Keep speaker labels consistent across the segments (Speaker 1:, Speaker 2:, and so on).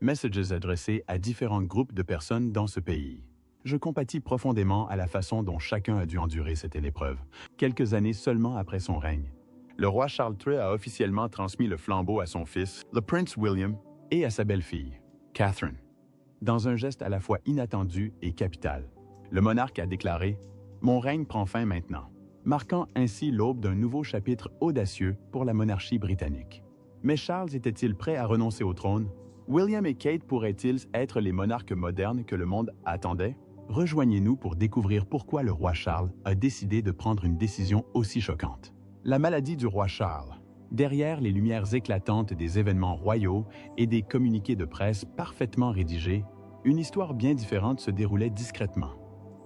Speaker 1: messages adressés à différents groupes de personnes dans ce pays. Je compatis profondément à la façon dont chacun a dû endurer cette épreuve, quelques années seulement après son règne. Le roi Charles III a officiellement transmis le flambeau à son fils, le prince William, et à sa belle-fille, Catherine. Dans un geste à la fois inattendu et capital, le monarque a déclaré « Mon règne prend fin maintenant », marquant ainsi l'aube d'un nouveau chapitre audacieux pour la monarchie britannique. Mais Charles était-il prêt à renoncer au trône? William et Kate pourraient-ils être les monarques modernes que le monde attendait? Rejoignez-nous pour découvrir pourquoi le roi Charles a décidé de prendre une décision aussi choquante. La maladie du roi Charles. Derrière les lumières éclatantes des événements royaux et des communiqués de presse parfaitement rédigés, une histoire bien différente se déroulait discrètement.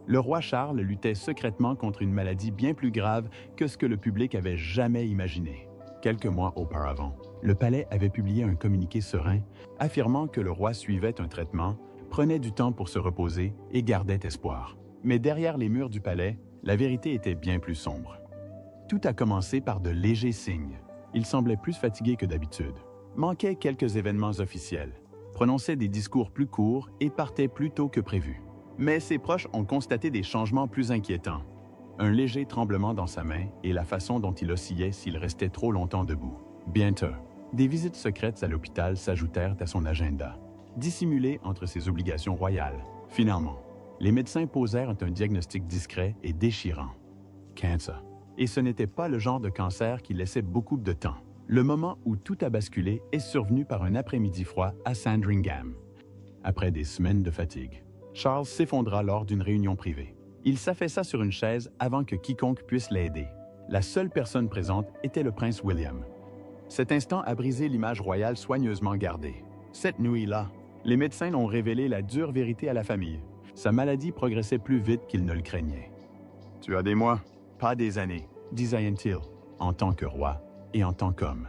Speaker 1: Le roi Charles luttait secrètement contre une maladie bien plus grave que ce que le public avait jamais imaginé. Quelques mois auparavant, le palais avait publié un communiqué serein affirmant que le roi suivait un traitement, prenait du temps pour se reposer et gardait espoir. Mais derrière les murs du palais, la vérité était bien plus sombre. Tout a commencé par de légers signes. Il semblait plus fatigué que d'habitude, manquait quelques événements officiels, prononçait des discours plus courts et partait plus tôt que prévu. Mais ses proches ont constaté des changements plus inquiétants. Un léger tremblement dans sa main et la façon dont il oscillait s'il restait trop longtemps debout. Bientôt, des visites secrètes à l'hôpital s'ajoutèrent à son agenda, dissimulées entre ses obligations royales. Finalement, les médecins posèrent un diagnostic discret et déchirant. Cancer. Et ce n'était pas le genre de cancer qui laissait beaucoup de temps. Le moment où tout a basculé est survenu par un après-midi froid à Sandringham. Après des semaines de fatigue, Charles s'effondra lors d'une réunion privée. Il s'affaissa sur une chaise avant que quiconque puisse l'aider. La seule personne présente était le prince William. Cet instant a brisé l'image royale soigneusement gardée. Cette nuit-là, les médecins ont révélé la dure vérité à la famille. Sa maladie progressait plus vite qu'il ne le craignait. « Tu as des mois, pas des années », disait-il, en tant que roi et en tant qu'homme.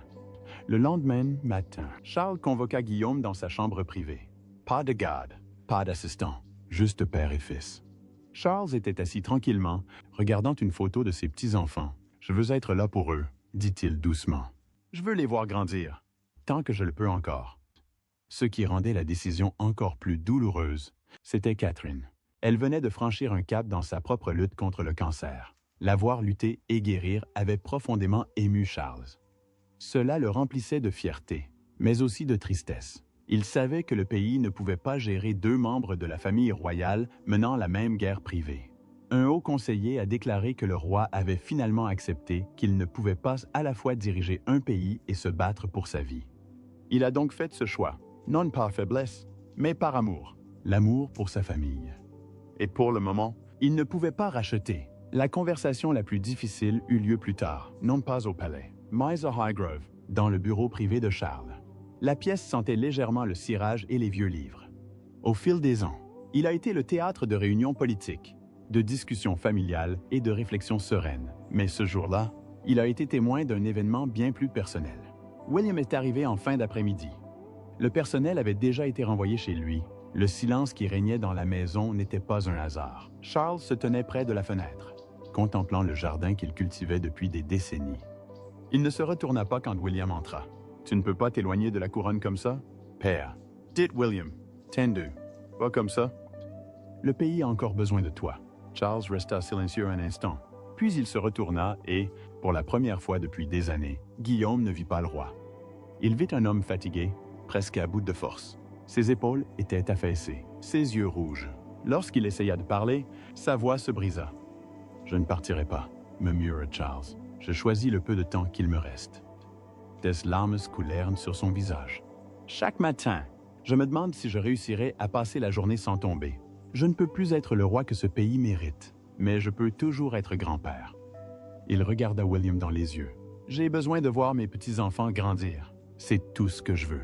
Speaker 1: Le lendemain matin, Charles convoqua Guillaume dans sa chambre privée. Pas de garde, pas d'assistant, juste père et fils. Charles était assis tranquillement, regardant une photo de ses petits-enfants. « Je veux être là pour eux », dit-il doucement. « Je veux les voir grandir, tant que je le peux encore. » Ce qui rendait la décision encore plus douloureuse, c'était Catherine. Elle venait de franchir un cap dans sa propre lutte contre le cancer. La voir lutter et guérir avait profondément ému Charles. Cela le remplissait de fierté, mais aussi de tristesse. Il savait que le pays ne pouvait pas gérer deux membres de la famille royale menant la même guerre privée. Un haut conseiller a déclaré que le roi avait finalement accepté qu'il ne pouvait pas à la fois diriger un pays et se battre pour sa vie. Il a donc fait ce choix, non par faiblesse, mais par amour. L'amour pour sa famille. Et pour le moment, il ne pouvait pas racheter. La conversation la plus difficile eut lieu plus tard, non pas au palais, mais à Highgrove, dans le bureau privé de Charles. La pièce sentait légèrement le cirage et les vieux livres. Au fil des ans, il a été le théâtre de réunions politiques, de discussions familiales et de réflexions sereines. Mais ce jour-là, il a été témoin d'un événement bien plus personnel. William est arrivé en fin d'après-midi. Le personnel avait déjà été renvoyé chez lui. Le silence qui régnait dans la maison n'était pas un hasard. Charles se tenait près de la fenêtre, contemplant le jardin qu'il cultivait depuis des décennies. Il ne se retourna pas quand William entra. « Tu ne peux pas t'éloigner de la couronne comme ça? »« Père, dites William, tendu, pas comme ça. »« Le pays a encore besoin de toi. » Charles resta silencieux un instant. Puis il se retourna et, pour la première fois depuis des années, Guillaume ne vit pas le roi. Il vit un homme fatigué, presque à bout de force. Ses épaules étaient affaissées, ses yeux rouges. Lorsqu'il essaya de parler, sa voix se brisa. « Je ne partirai pas, » murmura Charles. « Je choisis le peu de temps qu'il me reste. » Des larmes coulèrent sur son visage. « Chaque matin, je me demande si je réussirai à passer la journée sans tomber. Je ne peux plus être le roi que ce pays mérite, mais je peux toujours être grand-père. » Il regarda William dans les yeux. « J'ai besoin de voir mes petits-enfants grandir. C'est tout ce que je veux. »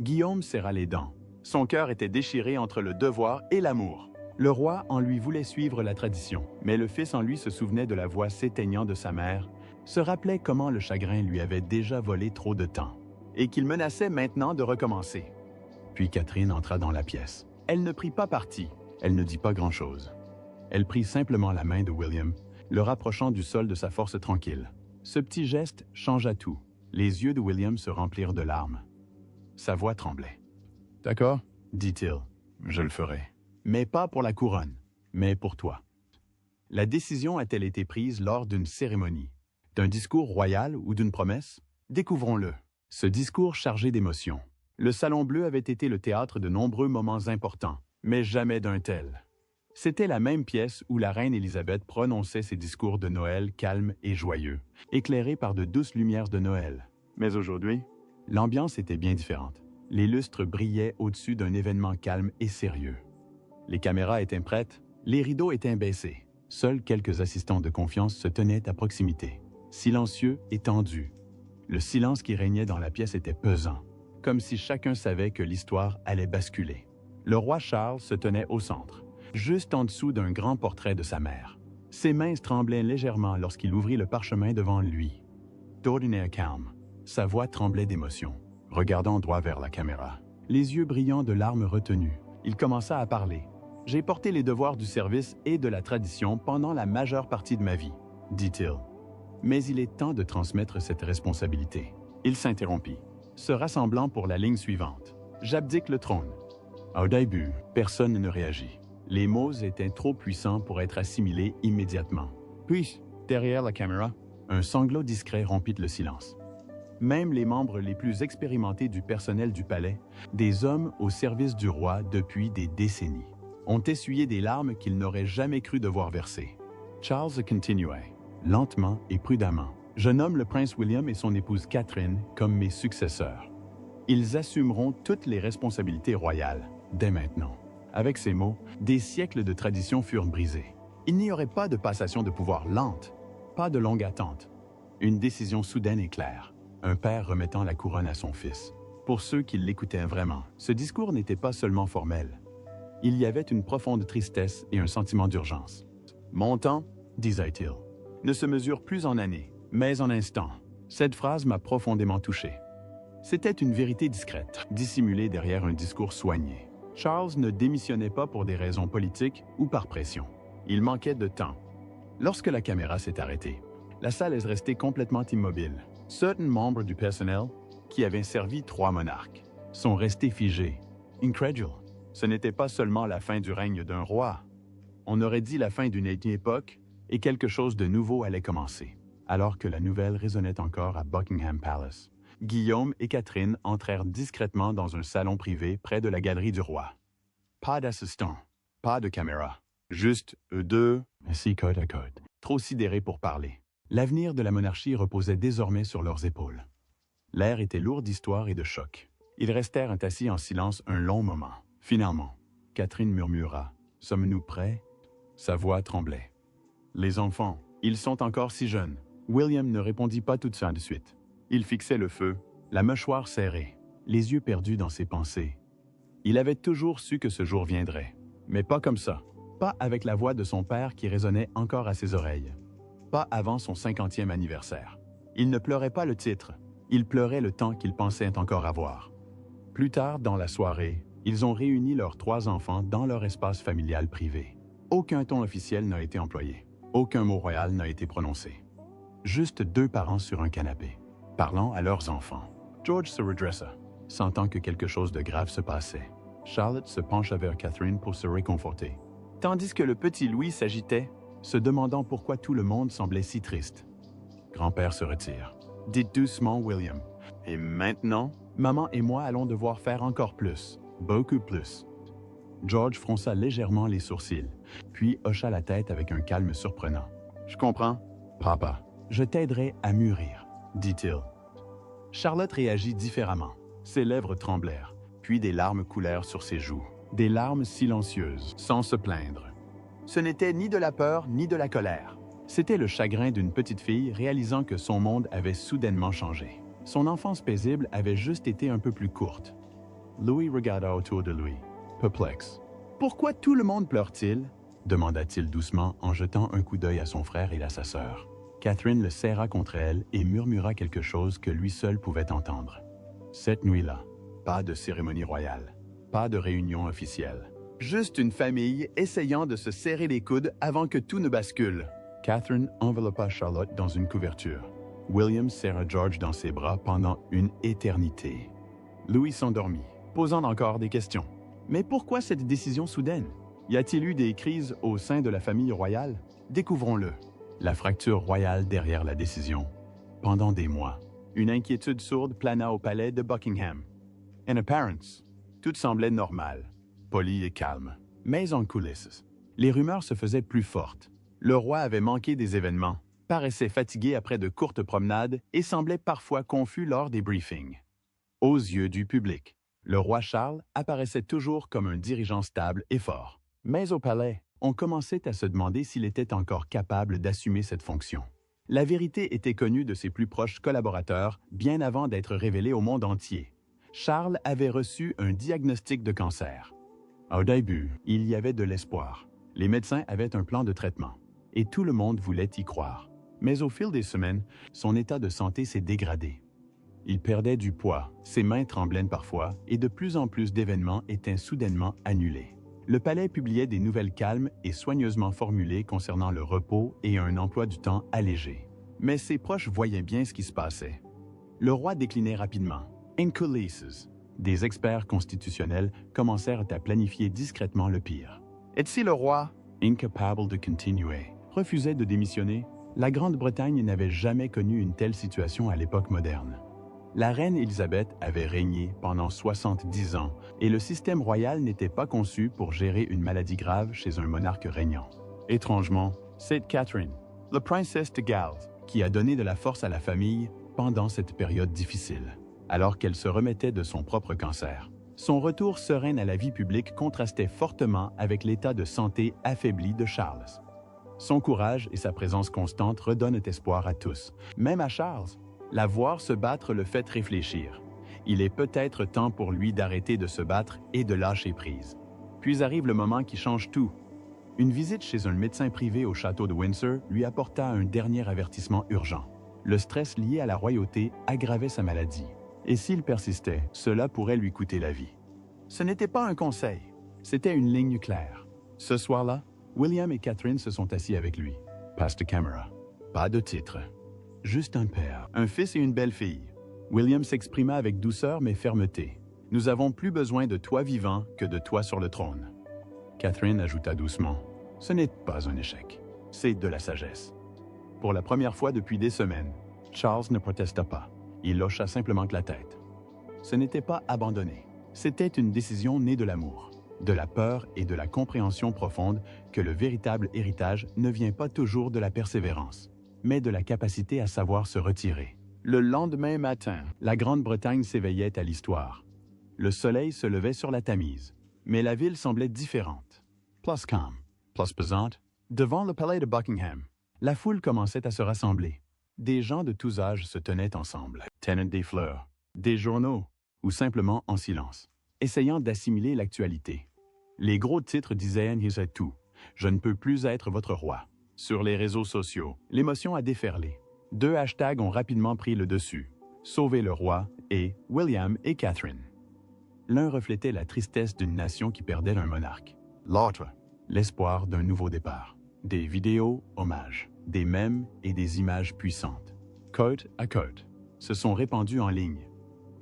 Speaker 1: Guillaume serra les dents. Son cœur était déchiré entre le devoir et l'amour. Le roi en lui voulait suivre la tradition, mais le fils en lui se souvenait de la voix s'éteignant de sa mère, se rappelait comment le chagrin lui avait déjà volé trop de temps, et qu'il menaçait maintenant de recommencer. Puis Catherine entra dans la pièce. Elle ne prit pas parti, elle ne dit pas grand-chose. Elle prit simplement la main de William, le rapprochant du sol de sa force tranquille. Ce petit geste changea tout. Les yeux de William se remplirent de larmes. Sa voix tremblait. « D'accord, dit-il. Je le ferai. Mais pas pour la couronne, mais pour toi. La décision a-t-elle été prise lors d'une cérémonie, d'un discours royal ou d'une promesse? Découvrons-le. Ce discours chargé d'émotions. Le Salon Bleu avait été le théâtre de nombreux moments importants, mais jamais d'un tel. C'était la même pièce où la reine Élisabeth prononçait ses discours de Noël calmes et joyeux, éclairés par de douces lumières de Noël. Mais aujourd'hui, l'ambiance était bien différente. Les lustres brillaient au-dessus d'un événement calme et sérieux. Les caméras étaient prêtes, les rideaux étaient baissés. Seuls quelques assistants de confiance se tenaient à proximité, silencieux et tendus. Le silence qui régnait dans la pièce était pesant, comme si chacun savait que l'histoire allait basculer. Le roi Charles se tenait au centre, juste en dessous d'un grand portrait de sa mère. Ses mains tremblaient légèrement lorsqu'il ouvrit le parchemin devant lui. D'ordinaire calme, sa voix tremblait d'émotion, regardant droit vers la caméra. Les yeux brillants de larmes retenues, il commença à parler. « J'ai porté les devoirs du service et de la tradition pendant la majeure partie de ma vie, » dit-il. Mais il est temps de transmettre cette responsabilité. Il s'interrompit, se rassemblant pour la ligne suivante. « J'abdique le trône. » Au début, personne ne réagit. Les mots étaient trop puissants pour être assimilés immédiatement. Puis, derrière la caméra, un sanglot discret rompit le silence. Même les membres les plus expérimentés du personnel du palais, des hommes au service du roi depuis des décennies, ont essuyé des larmes qu'ils n'auraient jamais cru devoir verser. Charles continuait, lentement et prudemment. « Je nomme le prince William et son épouse Catherine comme mes successeurs. Ils assumeront toutes les responsabilités royales, dès maintenant. » Avec ces mots, des siècles de tradition furent brisés. Il n'y aurait pas de passation de pouvoir lente, pas de longue attente. Une décision soudaine et claire, un père remettant la couronne à son fils. Pour ceux qui l'écoutaient vraiment, ce discours n'était pas seulement formel. Il y avait une profonde tristesse et un sentiment d'urgence. « Mon temps, disait-il, ne se mesure plus en années, mais en instants. » Cette phrase m'a profondément touché. C'était une vérité discrète, dissimulée derrière un discours soigné. Charles ne démissionnait pas pour des raisons politiques ou par pression. Il manquait de temps. Lorsque la caméra s'est arrêtée, la salle est restée complètement immobile. Certains membres du personnel, qui avaient servi 3 monarques, sont restés figés, incrédules. Ce n'était pas seulement la fin du règne d'un roi. On aurait dit la fin d'une époque et quelque chose de nouveau allait commencer. Alors que la nouvelle résonnait encore à Buckingham Palace, Guillaume et Catherine entrèrent discrètement dans un salon privé près de la galerie du roi. Pas d'assistant, pas de caméra, juste eux deux, assis côte à côte, trop sidérés pour parler. L'avenir de la monarchie reposait désormais sur leurs épaules. L'air était lourd d'histoire et de choc. Ils restèrent assis en silence un long moment. Finalement, Catherine murmura « Sommes-nous prêts ?» Sa voix tremblait. « Les enfants, ils sont encore si jeunes. » William ne répondit pas tout ça de suite. Il fixait le feu, la mâchoire serrée, les yeux perdus dans ses pensées. Il avait toujours su que ce jour viendrait, mais pas comme ça. Pas avec la voix de son père qui résonnait encore à ses oreilles. Pas avant son 50e anniversaire. Il ne pleurait pas le titre, il pleurait le temps qu'il pensait encore avoir. Plus tard dans la soirée, ils ont réuni leurs 3 enfants dans leur espace familial privé. Aucun ton officiel n'a été employé. Aucun mot royal n'a été prononcé. Juste 2 parents sur un canapé, parlant à leurs enfants. George se redressa, sentant que quelque chose de grave se passait. Charlotte se pencha vers Catherine pour se réconforter, tandis que le petit Louis s'agitait, se demandant pourquoi tout le monde semblait si triste. Grand-père se retire. Dites doucement, William. Et maintenant, maman et moi allons devoir faire encore plus, beaucoup plus. George fronça légèrement les sourcils, puis hocha la tête avec un calme surprenant. Je comprends, papa. Je t'aiderai à mûrir, dit-il. Charlotte réagit différemment. Ses lèvres tremblèrent, puis des larmes coulèrent sur ses joues. Des larmes silencieuses, sans se plaindre. Ce n'était ni de la peur ni de la colère. C'était le chagrin d'une petite fille réalisant que son monde avait soudainement changé. Son enfance paisible avait juste été un peu plus courte. Louis regarda autour de lui, perplexe. « Pourquoi tout le monde pleure-t-il » demanda-t-il doucement en jetant un coup d'œil à son frère et à sa sœur. Catherine le serra contre elle et murmura quelque chose que lui seul pouvait entendre. Cette nuit-là, pas de cérémonie royale, pas de réunion officielle. Juste une famille essayant de se serrer les coudes avant que tout ne bascule. Catherine enveloppa Charlotte dans une couverture. William serra George dans ses bras pendant une éternité. Louis s'endormit, posant encore des questions. Mais pourquoi cette décision soudaine? Y a-t-il eu des crises au sein de la famille royale? Découvrons-le. La fracture royale derrière la décision. Pendant des mois, une inquiétude sourde plana au palais de Buckingham. In appearance, tout semblait normal, poli et calme. Mais en coulisses, les rumeurs se faisaient plus fortes. Le roi avait manqué des événements, paraissait fatigué après de courtes promenades et semblait parfois confus lors des briefings. Aux yeux du public, le roi Charles apparaissait toujours comme un dirigeant stable et fort. Mais au palais, on commençait à se demander s'il était encore capable d'assumer cette fonction. La vérité était connue de ses plus proches collaborateurs bien avant d'être révélée au monde entier. Charles avait reçu un diagnostic de cancer. Au début, il y avait de l'espoir. Les médecins avaient un plan de traitement, et tout le monde voulait y croire. Mais au fil des semaines, son état de santé s'est dégradé. Il perdait du poids, ses mains tremblaient parfois, et de plus en plus d'événements étaient soudainement annulés. Le palais publiait des nouvelles calmes et soigneusement formulées concernant le repos et un emploi du temps allégé. Mais ses proches voyaient bien ce qui se passait. Le roi déclinait rapidement. In coulisses, des experts constitutionnels commencèrent à planifier discrètement le pire. Et si le roi, incapable de continuer, refusait de démissionner, la Grande-Bretagne n'avait jamais connu une telle situation à l'époque moderne. La reine Élisabeth avait régné pendant 70 ans et le système royal n'était pas conçu pour gérer une maladie grave chez un monarque régnant. Étrangement, c'est Catherine, la princesse de Galles, qui a donné de la force à la famille pendant cette période difficile, alors qu'elle se remettait de son propre cancer. Son retour serein à la vie publique contrastait fortement avec l'état de santé affaibli de Charles. Son courage et sa présence constante redonnent espoir à tous, même à Charles. La voir se battre le fait réfléchir. Il est peut-être temps pour lui d'arrêter de se battre et de lâcher prise. Puis arrive le moment qui change tout. Une visite chez un médecin privé au château de Windsor lui apporta un dernier avertissement urgent. Le stress lié à la royauté aggravait sa maladie. Et s'il persistait, cela pourrait lui coûter la vie. Ce n'était pas un conseil, c'était une ligne claire. Ce soir-là, William et Catherine se sont assis avec lui. Passe de caméra. Pas de titre. Juste un père, un fils et une belle-fille. William s'exprima avec douceur mais fermeté. « Nous avons plus besoin de toi vivant que de toi sur le trône. » Catherine ajouta doucement. « Ce n'est pas un échec, c'est de la sagesse. » Pour la première fois depuis des semaines, Charles ne protesta pas. Il hocha simplement la tête. Ce n'était pas abandonné. C'était une décision née de l'amour, de la peur et de la compréhension profonde que le véritable héritage ne vient pas toujours de la persévérance, mais de la capacité à savoir se retirer. Le lendemain matin, la Grande-Bretagne s'éveillait à l'histoire. Le soleil se levait sur la Tamise, mais la ville semblait différente. Plus calme, plus pesante, devant le palais de Buckingham, la foule commençait à se rassembler. Des gens de tous âges se tenaient ensemble, tenant des fleurs, des journaux, ou simplement en silence, essayant d'assimiler l'actualité. Les gros titres disaient tout. « Je ne peux plus être votre roi ». Sur les réseaux sociaux, l'émotion a déferlé. 2 hashtags ont rapidement pris le dessus. Sauver le roi et William et Catherine. L'un reflétait la tristesse d'une nation qui perdait un monarque. L'autre, l'espoir d'un nouveau départ. Des vidéos hommages, des mèmes et des images puissantes, côte à côte, se sont répandus en ligne.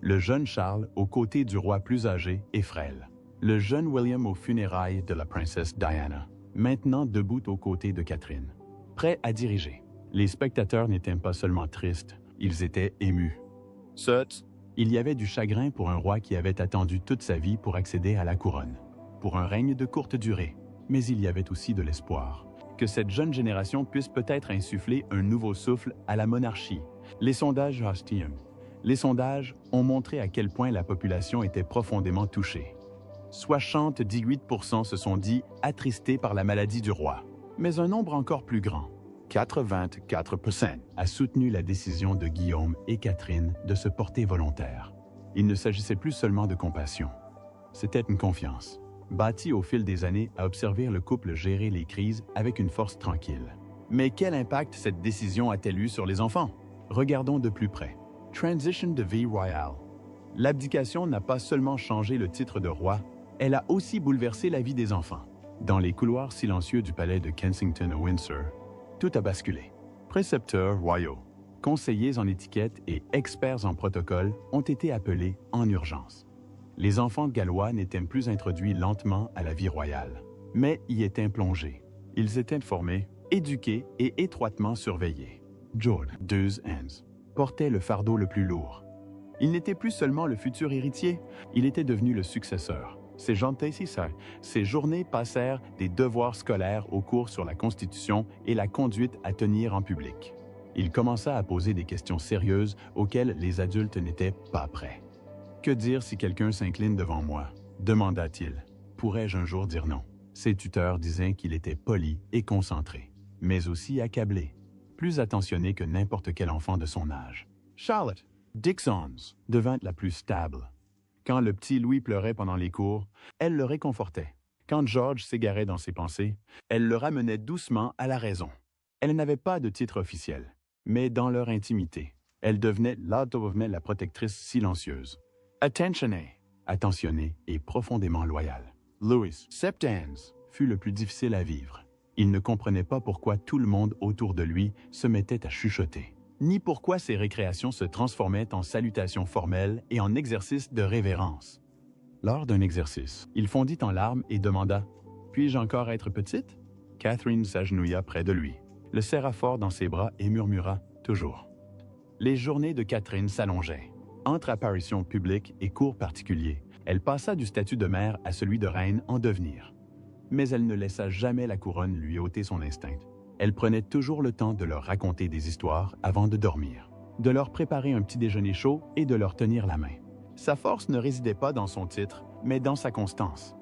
Speaker 1: Le jeune Charles aux côtés du roi plus âgé et frêle. Le jeune William aux funérailles de la princesse Diana, maintenant debout aux côtés de Catherine, prêt à diriger. Les spectateurs n'étaient pas seulement tristes, ils étaient émus. Certes, il y avait du chagrin pour un roi qui avait attendu toute sa vie pour accéder à la couronne, pour un règne de courte durée, mais il y avait aussi de l'espoir. Que cette jeune génération puisse peut-être insuffler un nouveau souffle à la monarchie. Les sondages ont montré à quel point la population était profondément touchée. 78% se sont dit attristés par la maladie du roi, mais un nombre encore plus grand, 84%, a soutenu la décision de Guillaume et Catherine de se porter volontaires. Il ne s'agissait plus seulement de compassion, c'était une confiance, bâtie au fil des années à observer le couple gérer les crises avec une force tranquille. Mais quel impact cette décision a-t-elle eu sur les enfants? Regardons de plus près. Transition de vie royale. L'abdication n'a pas seulement changé le titre de roi, elle a aussi bouleversé la vie des enfants. Dans les couloirs silencieux du palais de Kensington à Windsor, tout a basculé. Précepteurs royaux, conseillers en étiquette et experts en protocole ont été appelés en urgence. Les enfants gallois n'étaient plus introduits lentement à la vie royale, mais y étaient plongés. Ils étaient formés, éduqués et étroitement surveillés. George II portait le fardeau le plus lourd. Il n'était plus seulement le futur héritier, il était devenu le successeur. Ses journées passèrent des devoirs scolaires aux cours sur la Constitution et la conduite à tenir en public. Il commença à poser des questions sérieuses auxquelles les adultes n'étaient pas prêts. « Que dire si quelqu'un s'incline devant moi ?» demanda-t-il. « Pourrais-je un jour dire non ?» Ses tuteurs disaient qu'il était poli et concentré, mais aussi accablé, plus attentionné que n'importe quel enfant de son âge. Charlotte Dixons devint la plus stable. Quand le petit Louis pleurait pendant les cours, elle le réconfortait. Quand George s'égarait dans ses pensées, elle le ramenait doucement à la raison. Elle n'avait pas de titre officiel, mais dans leur intimité, elle devenait la protectrice silencieuse. Attentionnée et profondément loyale. Louis Septans fut le plus difficile à vivre. Il ne comprenait pas pourquoi tout le monde autour de lui se mettait à chuchoter, ni pourquoi ses récréations se transformaient en salutations formelles et en exercices de révérence. Lors d'un exercice, il fondit en larmes et demanda « Puis-je encore être petite ?» Catherine s'agenouilla près de lui, le serra fort dans ses bras et murmura « Toujours ». Les journées de Catherine s'allongeaient. Entre apparitions publiques et cours particuliers, elle passa du statut de mère à celui de reine en devenir. Mais elle ne laissa jamais la couronne lui ôter son instinct. Elle prenait toujours le temps de leur raconter des histoires avant de dormir, de leur préparer un petit déjeuner chaud et de leur tenir la main. Sa force ne résidait pas dans son titre, mais dans sa constance.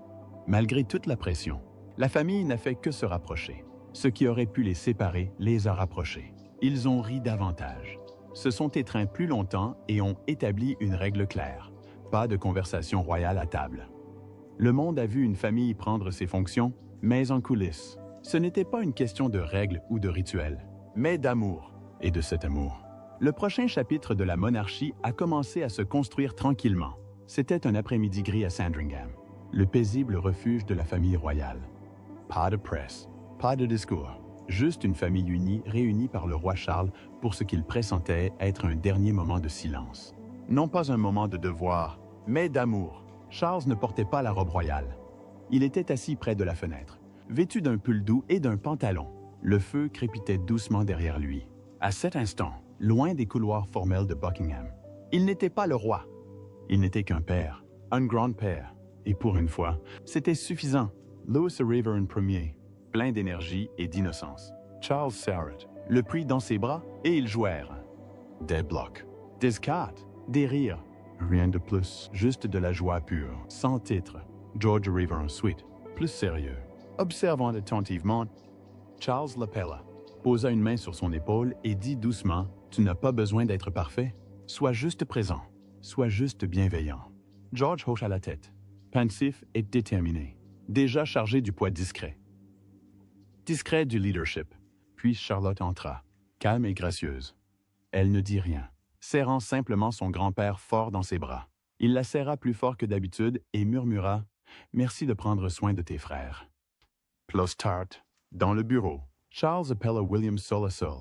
Speaker 1: Malgré toute la pression, la famille n'a fait que se rapprocher. Ce qui aurait pu les séparer les a rapprochés. Ils ont ri davantage, se sont étreints plus longtemps et ont établi une règle claire. Pas de conversation royale à table. Le monde a vu une famille prendre ses fonctions, mais en coulisses. Ce n'était pas une question de règles ou de rituels, mais d'amour. Et de cet amour, le prochain chapitre de la monarchie a commencé à se construire tranquillement. C'était un après-midi gris à Sandringham, le paisible refuge de la famille royale. Pas de presse, pas de discours, juste une famille unie réunie par le roi Charles pour ce qu'il pressentait être un dernier moment de silence. Non pas un moment de devoir, mais d'amour. Charles ne portait pas la robe royale. Il était assis près de la fenêtre, vêtu d'un pull doux et d'un pantalon. Le feu crépitait doucement derrière lui. À cet instant, loin des couloirs formels de Buckingham, il n'était pas le roi. Il n'était qu'un père, un grand-père. Et pour une fois, c'était suffisant. Louis Riveren Ier, plein d'énergie et d'innocence. Charles Sarrett le prit dans ses bras et ils jouèrent. Des blocs, des cartes, des rires. Rien de plus, juste de la joie pure, sans titre. George Riveren Suite, plus sérieux. Observant attentivement, Charles l'appela, posa une main sur son épaule et dit doucement « Tu n'as pas besoin d'être parfait. Sois juste présent. Sois juste bienveillant. » George hocha la tête, pensif et déterminé, déjà chargé du poids discret. Discret du leadership. Puis Charlotte entra, calme et gracieuse. Elle ne dit rien, serrant simplement son grand-père fort dans ses bras. Il la serra plus fort que d'habitude et murmura « Merci de prendre soin de tes frères. » Plus tard, dans le bureau, Charles appela William seul à seul.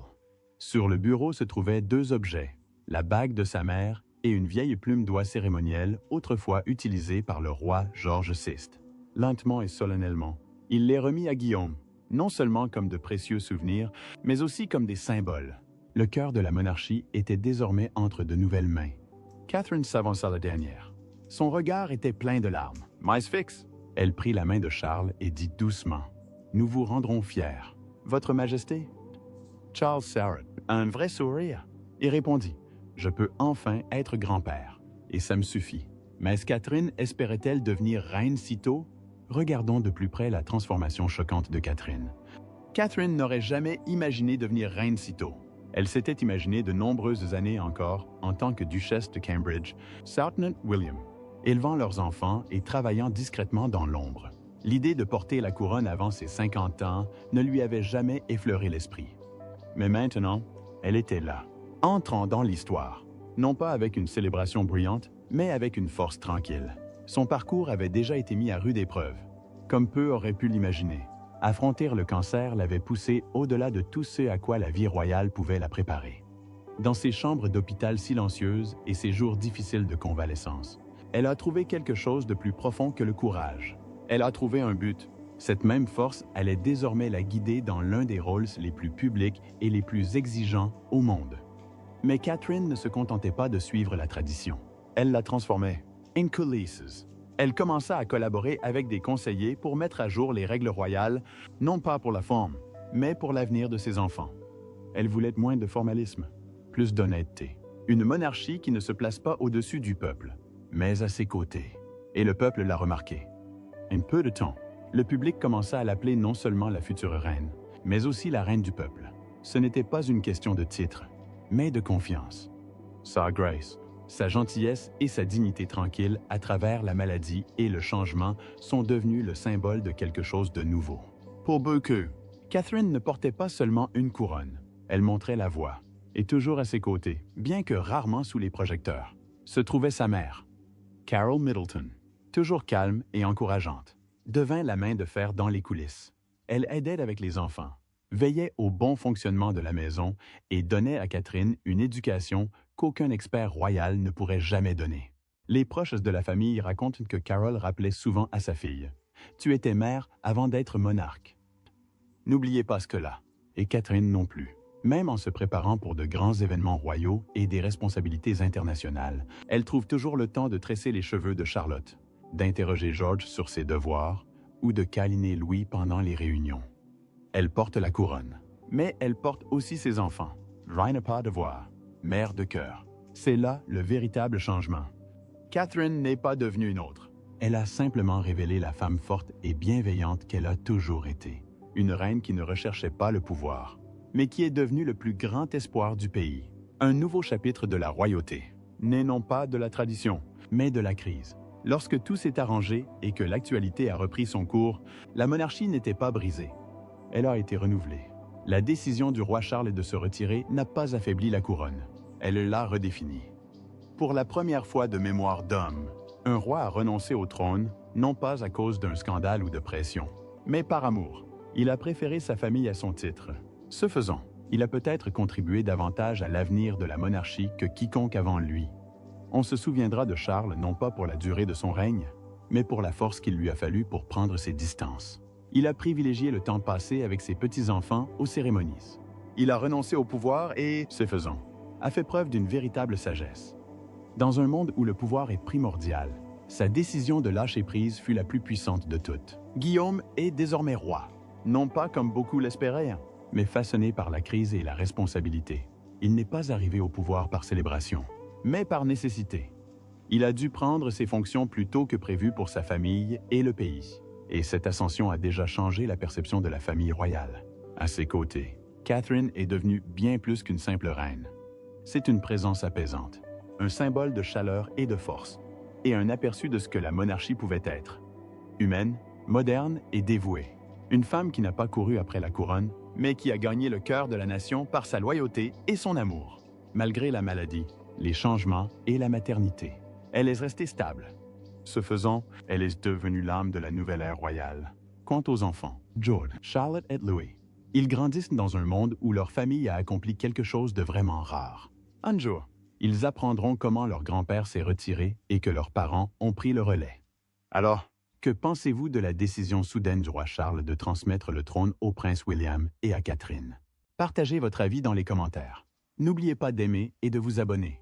Speaker 1: Sur le bureau se trouvaient deux objets, la bague de sa mère et une vieille plume d'oie cérémonielle autrefois utilisée par le roi George VI. Lentement et solennellement, il les remit à Guillaume, non seulement comme de précieux souvenirs, mais aussi comme des symboles. Le cœur de la monarchie était désormais entre de nouvelles mains. Catherine s'avança la dernière. Son regard était plein de larmes. « Mais fixe !» Elle prit la main de Charles et dit doucement « Nous vous rendrons fiers. Votre Majesté ?» Charles Sarrett a un vrai sourire et répondit « Je peux enfin être grand-père. Et ça me suffit. » Mais Catherine espérait-elle devenir reine si tôt? Regardons de plus près la transformation choquante de Catherine. Catherine n'aurait jamais imaginé devenir reine si tôt. Elle s'était imaginée de nombreuses années encore en tant que duchesse de Cambridge, Southern William, élevant leurs enfants et travaillant discrètement dans l'ombre. L'idée de porter la couronne avant ses 50 ans ne lui avait jamais effleuré l'esprit. Mais maintenant, elle était là, entrant dans l'histoire, non pas avec une célébration bruyante, mais avec une force tranquille. Son parcours avait déjà été mis à rude épreuve, comme peu auraient pu l'imaginer. Affronter le cancer l'avait poussée au-delà de tout ce à quoi la vie royale pouvait la préparer. Dans ses chambres d'hôpital silencieuses et ses jours difficiles de convalescence, Elle a trouvé quelque chose de plus profond que le courage. Elle a trouvé un but. Cette même force allait désormais la guider dans l'un des rôles les plus publics et les plus exigeants au monde. Mais Catherine ne se contentait pas de suivre la tradition. Elle la transformait. In coulisses. Elle commença à collaborer avec des conseillers pour mettre à jour les règles royales, non pas pour la forme, mais pour l'avenir de ses enfants. Elle voulait moins de formalisme, plus d'honnêteté. Une monarchie qui ne se place pas au-dessus du peuple, mais à ses côtés. Et le peuple l'a remarqué. En peu de temps, le public commença à l'appeler non seulement la future reine, mais aussi la reine du peuple. Ce n'était pas une question de titre, mais de confiance. Sa grâce, sa gentillesse et sa dignité tranquille à travers la maladie et le changement sont devenus le symbole de quelque chose de nouveau. Pour beaucoup, Catherine ne portait pas seulement une couronne, elle montrait la voie. Et toujours à ses côtés, bien que rarement sous les projecteurs, se trouvait sa mère, Carol Middleton, toujours calme et encourageante, devint la main de fer dans les coulisses. Elle aidait avec les enfants, veillait au bon fonctionnement de la maison et donnait à Catherine une éducation qu'aucun expert royal ne pourrait jamais donner. Les proches de la famille racontent que Carol rappelait souvent à sa fille « Tu étais mère avant d'être monarque. » N'oubliez pas ce que là, et Catherine non plus. Même en se préparant pour de grands événements royaux et des responsabilités internationales, elle trouve toujours le temps de tresser les cheveux de Charlotte, d'interroger George sur ses devoirs ou de câliner Louis pendant les réunions. Elle porte la couronne, mais elle porte aussi ses enfants. Rien n'a pas de devoir, mère de cœur. C'est là le véritable changement. Catherine n'est pas devenue une autre. Elle a simplement révélé la femme forte et bienveillante qu'elle a toujours été. Une reine qui ne recherchait pas le pouvoir, mais qui est devenu le plus grand espoir du pays. Un nouveau chapitre de la royauté, né non pas de la tradition, mais de la crise. Lorsque tout s'est arrangé et que l'actualité a repris son cours, la monarchie n'était pas brisée. Elle a été renouvelée. La décision du roi Charles de se retirer n'a pas affaibli la couronne. Elle l'a redéfinie. Pour la première fois de mémoire d'homme, un roi a renoncé au trône, non pas à cause d'un scandale ou de pression, mais par amour. Il a préféré sa famille à son titre. Ce faisant, il a peut-être contribué davantage à l'avenir de la monarchie que quiconque avant lui. On se souviendra de Charles non pas pour la durée de son règne, mais pour la force qu'il lui a fallu pour prendre ses distances. Il a privilégié le temps passé avec ses petits-enfants aux cérémonies. Il a renoncé au pouvoir et, ce faisant, a fait preuve d'une véritable sagesse. Dans un monde où le pouvoir est primordial, sa décision de lâcher prise fut la plus puissante de toutes. Guillaume est désormais roi, non pas comme beaucoup l'espéraient, mais façonné par la crise et la responsabilité. Il n'est pas arrivé au pouvoir par célébration, mais par nécessité. Il a dû prendre ses fonctions plus tôt que prévu pour sa famille et le pays. Et cette ascension a déjà changé la perception de la famille royale. À ses côtés, Catherine est devenue bien plus qu'une simple reine. C'est une présence apaisante, un symbole de chaleur et de force, et un aperçu de ce que la monarchie pouvait être. Humaine, moderne et dévouée. Une femme qui n'a pas couru après la couronne, mais qui a gagné le cœur de la nation par sa loyauté et son amour. Malgré la maladie, les changements et la maternité, elle est restée stable. Ce faisant, elle est devenue l'âme de la nouvelle ère royale. Quant aux enfants, George, Charlotte et Louis, ils grandissent dans un monde où leur famille a accompli quelque chose de vraiment rare. Un jour, ils apprendront comment leur grand-père s'est retiré et que leurs parents ont pris le relais. Alors, que pensez-vous de la décision soudaine du roi Charles de transmettre le trône au prince William et à Catherine? Partagez votre avis dans les commentaires. N'oubliez pas d'aimer et de vous abonner.